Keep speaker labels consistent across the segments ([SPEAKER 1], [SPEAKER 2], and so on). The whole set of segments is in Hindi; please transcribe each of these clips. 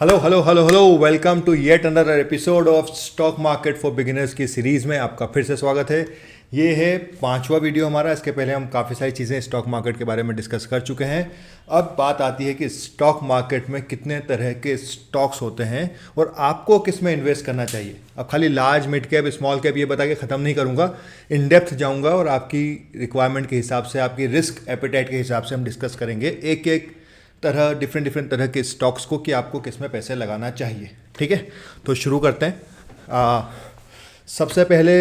[SPEAKER 1] Hello hello hello hello, welcome to yet another episode of stock market for beginners की सीरीज़ में आपका फिर से स्वागत है। ये है 5वां वीडियो हमारा। इसके पहले हम काफ़ी सारी चीज़ें स्टॉक मार्केट के बारे में डिस्कस कर चुके हैं। अब बात आती है कि स्टॉक मार्केट में कितने तरह के स्टॉक्स होते हैं और आपको किस में इन्वेस्ट करना चाहिए। अब खाली large mid cap small cap ये बता के ख़त्म नहीं करूँगा, इन डेप्थ जाऊँगा और आपकी रिक्वायरमेंट के हिसाब से, आपकी रिस्क एपेटाइट के हिसाब से हम डिस्कस करेंगे एक एक तरह, डिफरेंट तरह के स्टॉक्स को कि आपको किस में पैसे लगाना चाहिए। ठीक है, तो शुरू करते हैं। सबसे पहले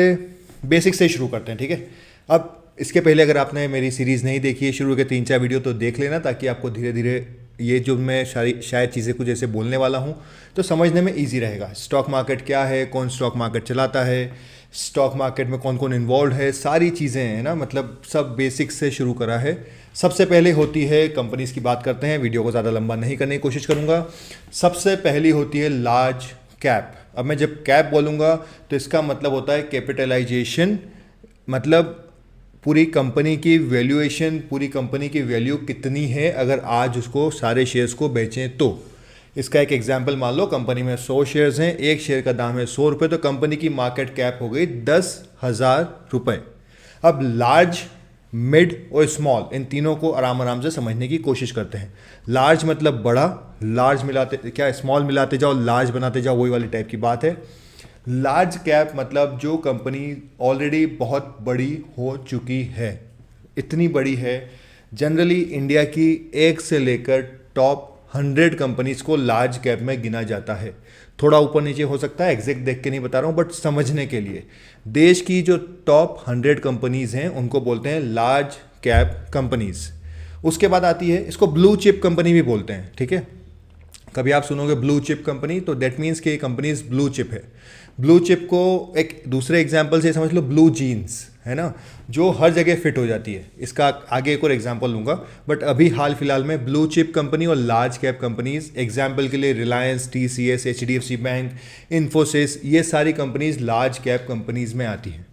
[SPEAKER 1] बेसिक से शुरू करते हैं। ठीक है, अब इसके पहले अगर आपने मेरी सीरीज़ नहीं देखी है शुरू के 3-4 वीडियो, तो देख लेना ताकि आपको धीरे धीरे ये जो मैं शायद चीज़ें कुछ ऐसे बोलने वाला हूँ तो समझने में ईजी रहेगा। स्टॉक मार्केट क्या है, कौन स्टॉक मार्केट चलाता है, स्टॉक मार्केट में कौन कौन इन्वॉल्व है, सारी चीज़ें हैं ना, मतलब सब बेसिक्स से शुरू करा है। सबसे पहले होती है कंपनीज़ की बात करते हैं, वीडियो को ज़्यादा लंबा नहीं करने की कोशिश करूँगा। सबसे पहली होती है लार्ज कैप। अब मैं जब कैप बोलूँगा तो इसका मतलब होता है कैपिटलाइजेशन, मतलब पूरी कंपनी की वैल्यूएशन, पूरी कंपनी की वैल्यू कितनी है अगर आज उसको सारे शेयर्स को बेचें तो। इसका एक एग्जांपल मान लो, कंपनी में 100 शेयर्स हैं, एक शेयर का दाम है 100 रुपये, तो कंपनी की मार्केट कैप हो गई 10,000 रुपये। अब लार्ज, मिड और स्मॉल, इन तीनों को आराम आराम से समझने की कोशिश करते हैं। लार्ज मतलब बड़ा, लार्ज मिलाते क्या स्मॉल मिलाते जाओ लार्ज बनाते जाओ, वही वाली टाइप की बात है। लार्ज कैप मतलब जो कंपनी ऑलरेडी बहुत बड़ी हो चुकी है, इतनी बड़ी है, जनरली इंडिया की 1 से लेकर टॉप 100 कंपनीज को लार्ज कैप में गिना जाता है। थोड़ा ऊपर नीचे हो सकता है, एग्जैक्ट देख के नहीं बता रहा हूँ, बट समझने के लिए देश की जो टॉप 100 कंपनीज हैं उनको बोलते हैं लार्ज कैप कंपनीज। उसके बाद आती है, इसको ब्लू चिप कंपनी भी बोलते हैं। ठीक है, कभी आप सुनोगे ब्लू चिप कंपनी तो दैट मीन्स कि कंपनीज ब्लू चिप है। ब्लू चिप को एक दूसरे एग्जाम्पल से समझ लो, ब्लू जीन्स है ना, जो हर जगह फिट हो जाती है। इसका आगे एक और एग्जांपल लूँगा, बट अभी हाल फिलहाल में ब्लू चिप कंपनी और लार्ज कैप कंपनीज, एग्जांपल के लिए Reliance, TCS, HDFC bank, Infosys, ये सारी कंपनीज लार्ज कैप कंपनीज में आती हैं।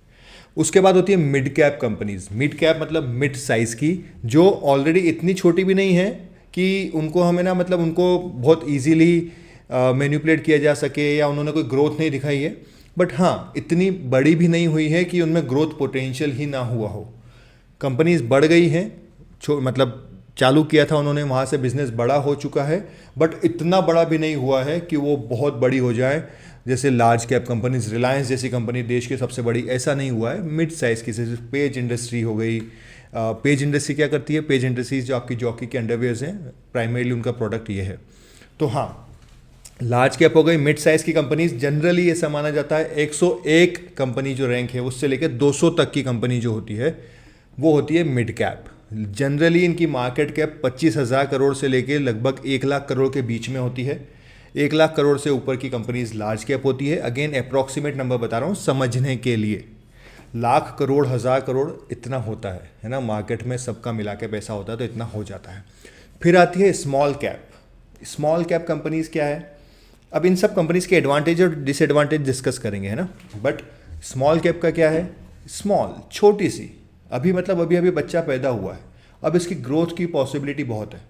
[SPEAKER 1] उसके बाद होती है mid cap companies. Mid cap मतलब मिड साइज़ की, जो ऑलरेडी इतनी छोटी भी नहीं है कि उनको हमें ना, मतलब उनको बहुत ईजीली मैनिपुलेट किया जा सके या उन्होंने कोई ग्रोथ नहीं दिखाई है, बट हाँ इतनी बड़ी भी नहीं हुई है कि उनमें ग्रोथ पोटेंशियल ही ना हुआ हो। कंपनीज बढ़ गई हैं, मतलब चालू किया था उन्होंने, वहाँ से बिजनेस बड़ा हो चुका है, बट इतना बड़ा भी नहीं हुआ है कि वो बहुत बड़ी हो जाए। जैसे लार्ज कैप कंपनीज, रिलायंस जैसी कंपनी देश की सबसे बड़ी, ऐसा नहीं हुआ है। मिड साइज़ की, जैसे पेज इंडस्ट्री हो गई। पेज इंडस्ट्री क्या करती है? पेज इंडस्ट्रीज जो आपकी जॉकी के अंडरवेयर्स हैं, प्राइमरीली उनका प्रोडक्ट ये है। तो हाँ, लार्ज कैप हो गई। मिड साइज़ की कंपनीज, जनरली ऐसा माना जाता है 101 कंपनी जो रैंक है उससे लेकर 200 तक की कंपनी जो होती है वो होती है मिड कैप। जनरली इनकी मार्केट कैप 25,000 करोड़ से लेकर लगभग 1 लाख करोड़ के बीच में होती है। 1 लाख करोड़ से ऊपर की कंपनीज लार्ज कैप होती है। अगेन अप्रॉक्सीमेट नंबर बता रहा हूँ समझने के लिए, लाख करोड़, 1,000 करोड़ इतना होता है ना, मार्केट में सबका मिला के पैसा होता है तो इतना हो जाता है। फिर आती है small cap. Small cap companies क्या है? अब इन सब कंपनीज के एडवांटेज और डिसएडवांटेज डिस्कस करेंगे, है ना। बट स्मॉल कैप का क्या है? स्मॉल, छोटी सी, अभी मतलब अभी अभी बच्चा पैदा हुआ है, अब इसकी ग्रोथ की पॉसिबिलिटी बहुत है,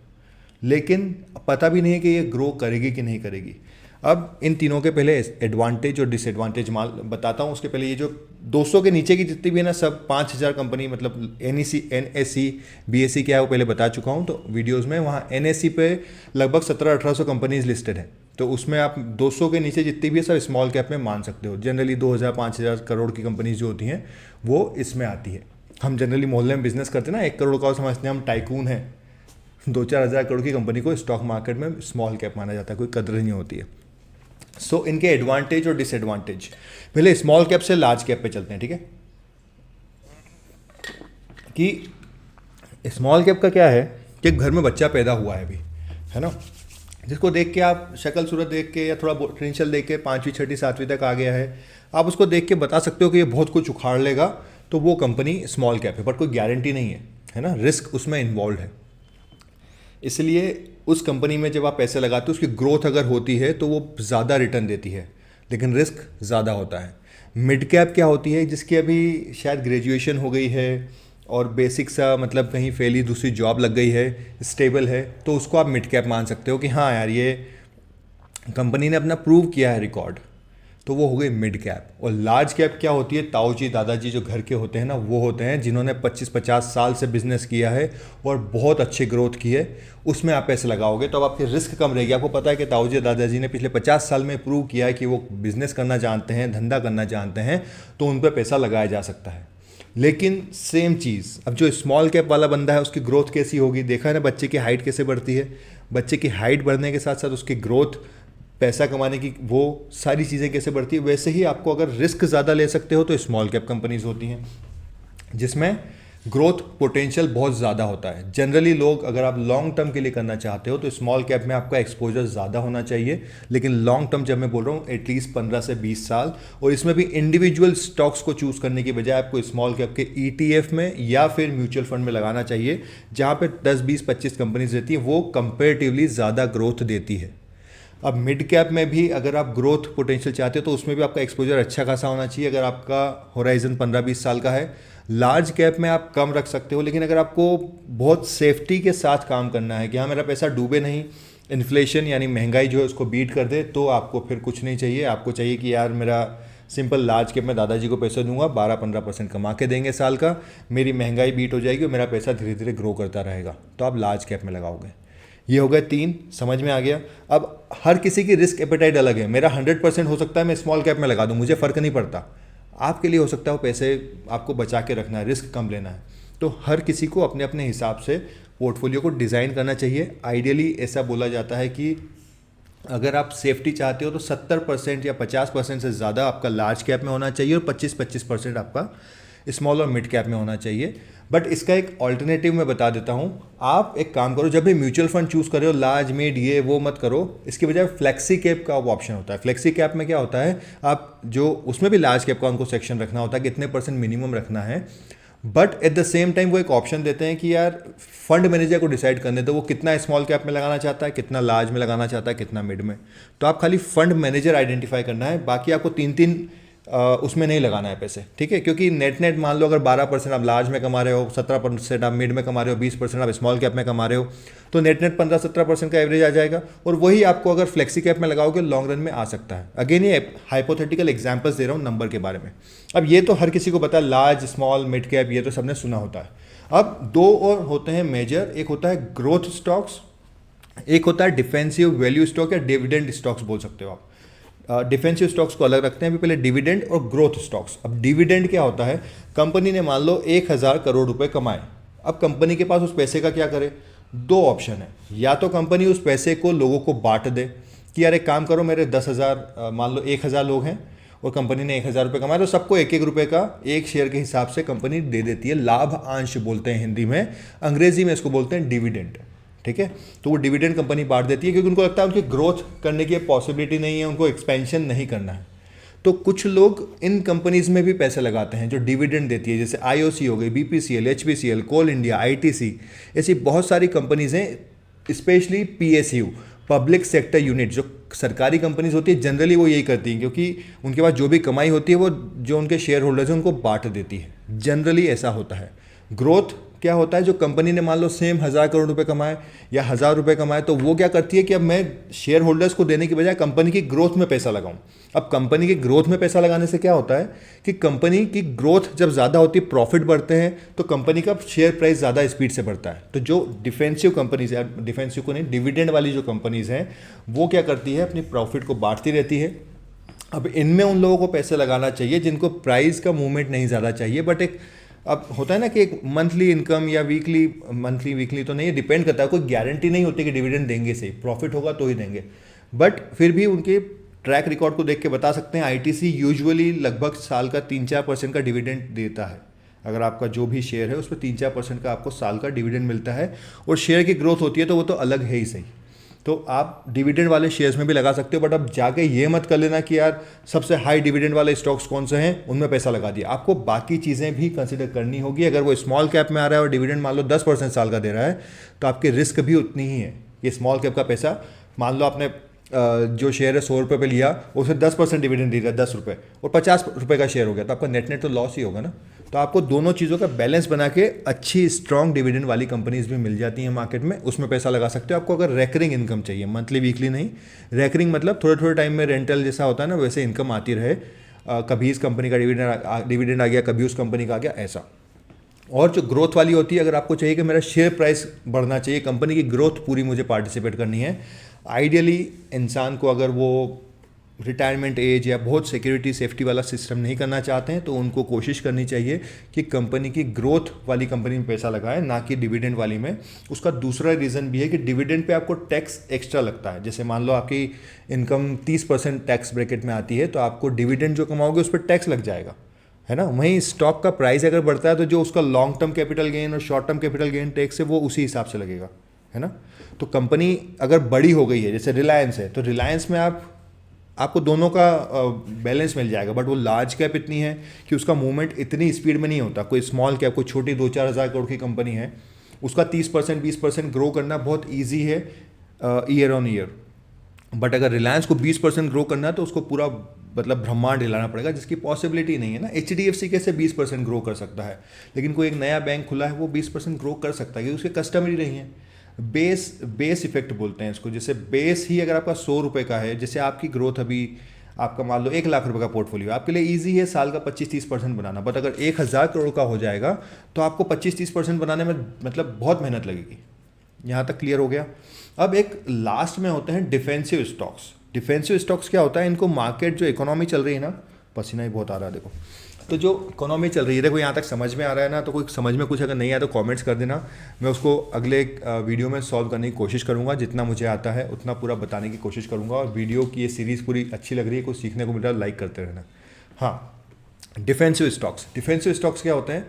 [SPEAKER 1] लेकिन पता भी नहीं है कि ये ग्रो करेगी कि नहीं करेगी। अब इन तीनों के पहले एडवांटेज और डिसएडवांटेज बताता हूँ। उसके पहले ये जो 200 के नीचे की जितनी भी है ना, सब 5,000 कंपनी, मतलब NSE BSE क्या है वो पहले बता चुका हूँ तो वीडियोस में। वहाँ NSE पे लगभग 1700-1800 कंपनीज लिस्टेड है, तो उसमें आप 200 के नीचे जितनी भी है सब स्मॉल कैप में मान सकते हो। जनरली 2,000-5,000 करोड़ की कंपनीज जो होती हैं वो इसमें आती है। हम जनरली मोहल्ले में बिजनेस करते हैं ना, 1 करोड़ का समझते हैं हम टाइकून है। 2-4 हज़ार करोड़ की कंपनी को स्टॉक मार्केट में स्मॉल कैप माना जाता है, कोई कदर नहीं होती है। सो इनके एडवांटेज और डिसएडवांटेज, पहले स्मॉल कैप से लार्ज कैप पे चलते हैं। ठीक है, कि स्मॉल कैप का क्या है कि घर में बच्चा पैदा हुआ है अभी, है ना, जिसको देख के आप शक्ल सूरत देख के या थोड़ा पोटेंशियल देख के 5वीं 6वीं 7वीं तक आ गया है, आप उसको देख के बता सकते हो कि ये बहुत कुछ उखाड़ लेगा, तो वो कंपनी स्मॉल कैप है। बट कोई गारंटी नहीं है ना, रिस्क उसमें इन्वॉल्व है। इसलिए उस कंपनी में जब आप पैसे लगाते हो, उसकी ग्रोथ अगर होती है तो वो ज़्यादा रिटर्न देती है, लेकिन रिस्क ज़्यादा होता है। मिड कैप क्या होती है? जिसकी अभी शायद ग्रेजुएशन हो गई है और बेसिक सा, मतलब कहीं फैली दूसरी जॉब लग गई है, स्टेबल है, तो उसको आप मिड कैप मान सकते हो कि हाँ यार ये कंपनी ने अपना प्रूव किया है रिकॉर्ड, तो वो हो गई मिड कैप। और लार्ज कैप क्या होती है, ताऊजी दादाजी जो घर के होते हैं ना, वो होते हैं जिन्होंने 25-50 साल से बिजनेस किया है और बहुत अच्छी ग्रोथ की है, उसमें आप पैसे लगाओगे तो अब आपकी रिस्क कम रहेगी। आपको पता है कि ताऊजी दादाजी ने पिछले 50 साल में प्रूव किया है कि वो बिजनेस करना जानते हैं, धंधा करना जानते हैं, तो उन पर पैसा लगाया जा सकता है। लेकिन सेम चीज़ अब जो स्मॉल कैप वाला बंदा है, उसकी ग्रोथ कैसी होगी, देखा है ना बच्चे की हाइट कैसे बढ़ती है, बच्चे की हाइट बढ़ने के साथ साथ उसकी ग्रोथ, पैसा कमाने की वो सारी चीज़ें कैसे बढ़ती है। वैसे ही आपको अगर रिस्क ज़्यादा ले सकते हो तो स्मॉल कैप कंपनीज होती हैं जिसमें ग्रोथ पोटेंशियल बहुत ज़्यादा होता है। जनरली लोग, अगर आप लॉन्ग टर्म के लिए करना चाहते हो तो स्मॉल कैप में आपका एक्सपोजर ज़्यादा होना चाहिए। लेकिन लॉन्ग टर्म जब मैं बोल रहा हूँ एटलीस्ट 15 से 20 साल, और इसमें भी इंडिविजुअल स्टॉक्स को चूज़ करने की बजाय आपको स्मॉल कैप के ETF में या फिर म्यूचुअल फंड में लगाना चाहिए, जहाँ पर 10-20-25 कंपनीज रहती है, वो कंपेरेटिवली ज़्यादा ग्रोथ देती है। अब मिड कैप में भी अगर आप ग्रोथ पोटेंशियल चाहते हो तो उसमें भी आपका एक्सपोजर अच्छा खासा होना चाहिए, अगर आपका होराइजन 15-20 साल का है। लार्ज कैप में आप कम रख सकते हो, लेकिन अगर आपको बहुत सेफ्टी के साथ काम करना है कि हाँ मेरा पैसा डूबे नहीं, इन्फ्लेशन यानी महंगाई जो है उसको बीट कर दे, तो आपको फिर कुछ नहीं चाहिए। आपको चाहिए कि यार मेरा सिंपल लार्ज कैप में दादाजी को पैसा दूंगा, 12-15% कमा के देंगे साल का, मेरी महंगाई बीट हो जाएगी और मेरा पैसा धीरे धीरे ग्रो करता रहेगा, तो आप लार्ज कैप में लगाओगे। ये हो गए 3, समझ में आ गया। अब हर किसी की रिस्क एपेटाइट अलग है। मेरा 100% हो सकता है मैं स्मॉल कैप में लगा दूं, मुझे फ़र्क नहीं पड़ता। आपके लिए हो सकता है वो पैसे आपको बचा के रखना है, रिस्क कम लेना है। तो हर किसी को अपने अपने हिसाब से पोर्टफोलियो को डिज़ाइन करना चाहिए। आइडियली ऐसा बोला जाता है कि अगर आप सेफ्टी चाहते हो तो 70% या 50% से ज़्यादा आपका लार्ज कैप में होना चाहिए और 25-25% आपका स्मॉल और मिड कैप में होना चाहिए। बट इसका एक ऑल्टरनेटिव मैं बता देता हूँ। आप एक काम करो, जब भी म्यूचुअल फंड चूज़ कर रहे हो, लार्ज मिड ये वो मत करो, इसके बजाय फ्लेक्सी कैप का ऑप्शन होता है। फ्लेक्सी कैप में क्या होता है, आप जो उसमें भी लार्ज कैप का उनको सेक्शन रखना होता है कि इतने % मिनिमम रखना है, but at the same time वो एक ऑप्शन देते हैं कि यार फंड मैनेजर को डिसाइड करने दो वो कितना स्मॉल कैप में लगाना चाहता है, कितना लार्ज में लगाना चाहता है, कितना मिड में। तो आप खाली फंड मैनेजर आइडेंटिफाई करना है, बाकी आपको 3-3 उसमें नहीं लगाना है पैसे, ठीक है। क्योंकि नेट मान लो अगर 12% आप लार्ज में कमा रहे हो, 17% आप मिड में कमा रहे हो, 20% आप स्मॉल कैप में कमा रहे हो, तो नेट 15-17% का एवरेज आ जाएगा। और वही आपको अगर फ्लेक्सी कैप में लगाओगे लॉन्ग रन में आ सकता है। अगेन ये हाइपोथेटिकल एग्जांपल्स दे रहा हूँ नंबर के बारे में। अब ये तो हर किसी को पता है, लार्ज स्मॉल मिड कैप ये तो सबने सुना होता है। अब 2 और होते हैं मेजर, एक होता है ग्रोथ स्टॉक्स, एक होता है डिफेंसिव वैल्यू स्टॉक या डिविडेंड स्टॉक्स बोल सकते हो आप। डिफेंसिव स्टॉक्स को अलग रखते हैं अभी, पहले डिविडेंड और ग्रोथ स्टॉक्स। अब डिविडेंड क्या होता है, कंपनी ने मान लो 1000 करोड़ रुपए कमाए, अब कंपनी के पास उस पैसे का क्या करे, 2 ऑप्शन है। या तो कंपनी उस पैसे को लोगों को बांट दे कि यार एक काम करो, मेरे 10,000 मान लो 1000 लोग हैं और कंपनी ने 1000 रुपये कमाए, तो सबको 1-1 रुपये का एक शेयर के हिसाब से कंपनी दे देती है। लाभ अंश बोलते हैं हिंदी में, अंग्रेजी में इसको बोलते हैं डिविडेंड, ठीक है। तो वो डिविडेंड कंपनी बांट देती है क्योंकि उनको लगता है उनकी ग्रोथ करने की पॉसिबिलिटी नहीं है, उनको एक्सपेंशन नहीं करना है। तो कुछ लोग इन कंपनीज में भी पैसे लगाते हैं जो डिविडेंड देती है, जैसे IOC हो गई, BPCL, HPCL, कोल इंडिया, ITC, ऐसी बहुत सारी कंपनीज हैं। Specially PSU, public sector unit, जो सरकारी कंपनीज होती है जनरली वो यही करती हैं, क्योंकि उनके पास जो भी कमाई होती है वो जो उनके शेयर होल्डर्स हैं उनको बांट देती है। जनरली ऐसा होता है। ग्रोथ क्या होता है, जो कंपनी ने मान लो सेम 1000 करोड़ रुपए कमाए या 1000 रुपये कमाए, तो वो क्या करती है कि अब मैं शेयर होल्डर्स को देने की बजाय कंपनी की ग्रोथ में पैसा लगाऊं। अब कंपनी की ग्रोथ में पैसा लगाने से क्या होता है कि कंपनी की ग्रोथ जब ज़्यादा होती है, प्रॉफिट बढ़ते हैं, तो कंपनी का शेयर प्राइस ज़्यादा स्पीड से बढ़ता है। तो जो डिफेंसिव कंपनीज है, डिफेंसिव को नहीं, डिविडेंड वाली जो कंपनीज हैं, वो क्या करती है, अपनी प्रॉफिट को बांटती रहती है। अब इनमें उन लोगों को पैसे लगाना चाहिए जिनको प्राइस का मूवमेंट नहीं ज़्यादा चाहिए, बट एक अब होता है ना कि एक मंथली इनकम या वीकली तो नहीं, डिपेंड करता है, कोई गारंटी नहीं होती कि डिविडेंड देंगे, से प्रॉफिट होगा तो ही देंगे, बट फिर भी उनके ट्रैक रिकॉर्ड को देख के बता सकते हैं। ITC यूजुअली लगभग साल का 3-4% का डिविडेंड देता है। अगर आपका जो भी शेयर है उस पर 3-4% का आपको साल का डिविडेंड मिलता है, और शेयर की ग्रोथ होती है तो वो तो अलग है ही सही। तो आप डिविडेंड वाले शेयर्स में भी लगा सकते हो, बट अब जाके ये मत कर लेना कि यार सबसे हाई डिविडेंड वाले स्टॉक्स कौन से हैं उनमें पैसा लगा दिया। आपको बाकी चीज़ें भी कंसिडर करनी होगी। अगर वो स्मॉल कैप में आ रहा है और डिविडेंड मान लो 10% साल का दे रहा है, तो आपकी रिस्क भी उतनी ही है। ये स्मॉल कैप का पैसा, मान लो आपने जो शेयर है 100 रुपये पे लिया, उसे 10% डिविडेंड दे रहा है, 10 रुपये, और 50 रुपये का शेयर हो गया, तो आपका नेट तो लॉस ही होगा ना। तो आपको दोनों चीज़ों का बैलेंस बना के अच्छी स्ट्रॉन्ग डिविडेंड वाली कंपनीज भी मिल जाती हैं मार्केट में, उसमें पैसा लगा सकते हो। आपको अगर रेकरिंग इनकम चाहिए, मंथली वीकली नहीं, रेकरिंग मतलब थोड़े थोड़े टाइम में रेंटल जैसा होता है ना, वैसे इनकम आती रहे, कभी इस कंपनी का डिविडेंड आ गया, कभी उस कंपनी का आ गया, ऐसा। और जो ग्रोथ वाली होती है, अगर आपको चाहिए कि मेरा शेयर प्राइस बढ़ना चाहिए, कंपनी की ग्रोथ पूरी मुझे पार्टिसिपेट करनी है, आइडियली इंसान को अगर वो रिटायरमेंट एज या बहुत सिक्योरिटी सेफ्टी वाला सिस्टम नहीं करना चाहते हैं, तो उनको कोशिश करनी चाहिए कि कंपनी की ग्रोथ वाली कंपनी में पैसा लगाएं, ना कि डिविडेंड वाली में। उसका दूसरा रीज़न भी है कि डिविडेंड पे आपको टैक्स एक्स्ट्रा लगता है। जैसे मान लो आपकी इनकम 30% टैक्स ब्रैकेट में आती है, तो आपको डिविडेंड जो कमाओगे उस पर टैक्स लग जाएगा, है ना। वहीं स्टॉक का प्राइस अगर बढ़ता है, तो जो उसका लॉन्ग टर्म कैपिटल गेन और short term capital gain tax है, वो उसी हिसाब से लगेगा, है ना। तो कंपनी अगर बड़ी हो गई है, जैसे रिलायंस है, तो रिलायंस में आपको दोनों का बैलेंस मिल जाएगा। बट वो लार्ज कैप इतनी है कि उसका मूवमेंट इतनी स्पीड में नहीं होता। कोई स्मॉल कैप, कोई छोटी 2-4 हज़ार करोड़ की कंपनी है, उसका 30% 20% ग्रो करना बहुत ईजी है ईयर ऑन ईयर। बट अगर रिलायंस को 20% ग्रो करना है, तो उसको पूरा मतलब ब्रह्मांड हिलाना पड़ेगा, जिसकी पॉसिबिलिटी नहीं है ना। HDFC कैसे 20% ग्रो कर सकता है, लेकिन कोई एक नया बैंक खुला है, वो 20% ग्रो कर सकता है, क्योंकि उसके कस्टमर ही नहीं है। बेस इफेक्ट बोलते हैं इसको। जैसे बेस ही अगर आपका 100 रुपये का है, जैसे आपकी ग्रोथ अभी आपका मान लो 1 लाख रुपए का पोर्टफोलियो, आपके लिए ईजी है साल का 25-30% बनाना। बट अगर 1,000 करोड़ का हो जाएगा, तो आपको 25-30% बनाने में मतलब बहुत मेहनत लगेगी। यहाँ तक क्लियर हो गया। अब एक लास्ट में होते हैं डिफेंसिव स्टॉक्स। डिफेंसिव स्टॉक्स क्या होता है, इनको मार्केट जो इकोनॉमी चल रही है ना, पसीना ही बहुत आ रहा है देखो, तो जो इकोनॉमी चल रही है, देखो यहाँ तक समझ में आ रहा है ना। तो कोई समझ में कुछ अगर नहीं आया तो कमेंट्स कर देना, मैं उसको अगले वीडियो में सॉल्व करने की कोशिश करूँगा। जितना मुझे आता है उतना पूरा बताने की कोशिश करूँगा। और वीडियो की ये सीरीज़ पूरी अच्छी लग रही है, कुछ सीखने को मिल रहा है, लाइक करते रहना। हाँ, डिफेंसिव स्टॉक्स क्या होते हैं,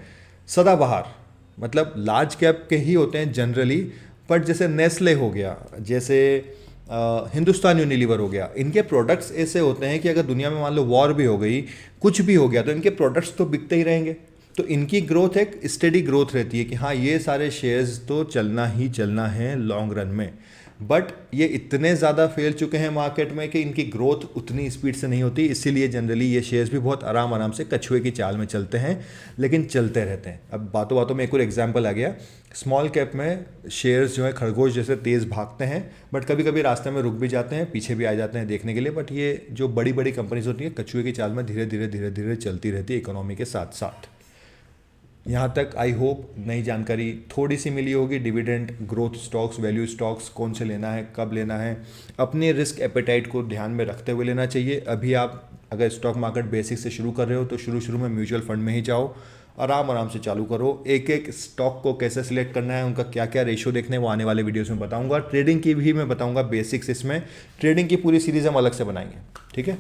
[SPEAKER 1] सदाबहार, मतलब लार्ज कैप के ही होते हैं जनरली। बट जैसे नेस्ले हो गया, जैसे हिंदुस्तान यूनिलीवर हो गया, इनके प्रोडक्ट्स ऐसे होते हैं कि अगर दुनिया में मान लो वॉर भी हो गई, कुछ भी हो गया, तो इनके प्रोडक्ट्स तो बिकते ही रहेंगे। तो इनकी ग्रोथ एक स्टेडी ग्रोथ रहती है कि हाँ, ये सारे शेयर्स तो चलना ही चलना है लॉन्ग रन में। बट ये इतने ज़्यादा फैल चुके हैं मार्केट में कि इनकी ग्रोथ उतनी स्पीड से नहीं होती, इसीलिए जनरली ये शेयर्स भी बहुत आराम से कछुए की चाल में चलते हैं, लेकिन चलते रहते हैं। अब बातों बातों में एक और एग्जांपल आ गया, स्मॉल कैप में शेयर्स जो है खरगोश जैसे तेज़ भागते हैं, बट कभी कभी रास्ते में रुक भी जाते हैं, पीछे भी आ जाते हैं देखने के लिए। बट ये जो बड़ी बड़ी कंपनीज होती हैं, कछुए की चाल में धीरे धीरे चलती रहती है इकोनॉमी के साथ साथ। यहाँ तक आई होप नई जानकारी थोड़ी सी मिली होगी। Dividend, growth stocks, value stocks कौन से लेना है, कब लेना है, अपने रिस्क एपेटाइट को ध्यान में रखते हुए लेना चाहिए। अभी आप अगर स्टॉक मार्केट बेसिक से शुरू कर रहे हो, तो शुरू में म्यूचुअल फंड में ही जाओ, आराम से चालू करो। एक एक स्टॉक को कैसे सिलेक्ट करना है, उनका क्या क्या रेशियो देखने हैं, वो आने वाले वीडियोस में बताऊंगा। ट्रेडिंग की भी मैं बताऊंगा बेसिक्स, इसमें ट्रेडिंग की पूरी सीरीज़ हम अलग से बनाएंगे, ठीक है।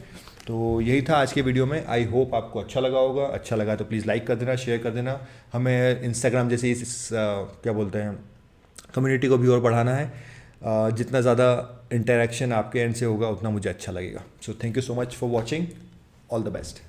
[SPEAKER 1] तो यही था आज के वीडियो में। आई होप आपको अच्छा लगा होगा। अच्छा लगा तो प्लीज़ लाइक कर देना, शेयर कर देना। हमें इंस्टाग्राम जैसे क्या बोलते हैं, कम्युनिटी को भी और बढ़ाना है। जितना ज़्यादा इंटरेक्शन आपके एंड से होगा, उतना मुझे अच्छा लगेगा। So thank you so much for watching. All the best.